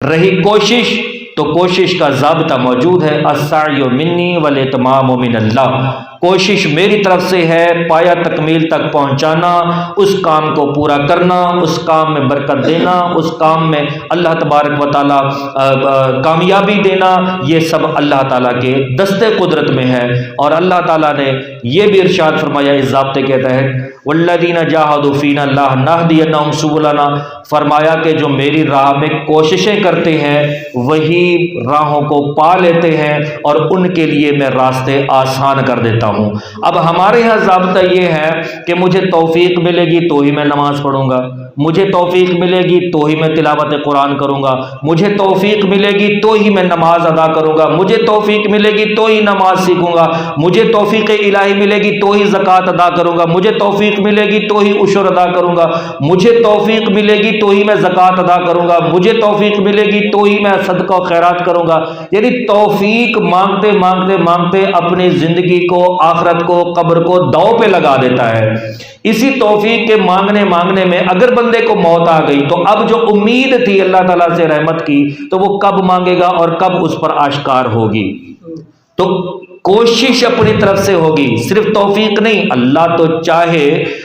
رہی کوشش تو کوشش کا ضابطہ موجود ہے، السعی منی والاتمام من اللہ، کوشش میری طرف سے ہے، پایا تکمیل تک پہنچانا، اس کام کو پورا کرنا، اس کام میں برکت دینا، اس کام میں اللہ تبارک و تعالیٰ کامیابی دینا، یہ سب اللہ تعالیٰ کے دست قدرت میں ہے۔ اور اللہ تعالیٰ نے یہ بھی ارشاد فرمایا اس ضابطے کے تحت، والذین جاہدوا فینا لنہدینہم سبلنا، فرمایا کہ جو میری راہ میں کوششیں کرتے ہیں وہی راہوں کو پا لیتے ہیں اور ان کے لیے میں راستے آسان کر دیتا ہوں۔ اب ہمارے ہاں ضابطہ یہ ہے کہ مجھے توفیق ملے گی تو ہی میں نماز پڑھوں گا، مجھے توفیق ملے گی تو ہی میں تلاوت قرآن کروں گا، مجھے توفیق ملے گی تو ہی میں نماز ادا کروں گا، مجھے توفیق ملے گی تو ہی نماز سیکھوں گا، مجھے توفیق الہی ملے گی تو ہی زکوٰۃ ادا کروں گا، مجھے توفیق ملے گی تو ہی عشر ادا کروں گا، مجھے توفیق ملے گی تو ہی میں زکوٰۃ ادا کروں گا، مجھے توفیق ملے گی تو ہی میں صدقہ و خیرات کروں گا۔ یعنی توفیق مانگتے مانگتے مانگتے اپنی زندگی کو، آخرت کو، قبر کو داؤ پہ لگا دیتا ہے۔ اسی توفیق کے مانگنے مانگنے میں اگر بندے کو موت آ گئی تو اب جو امید تھی اللہ تعالیٰ سے رحمت کی تو وہ کب مانگے گا اور کب اس پر آشکار ہوگی؟ تو کوشش اپنی طرف سے ہوگی، صرف توفیق نہیں۔ اللہ تو چاہے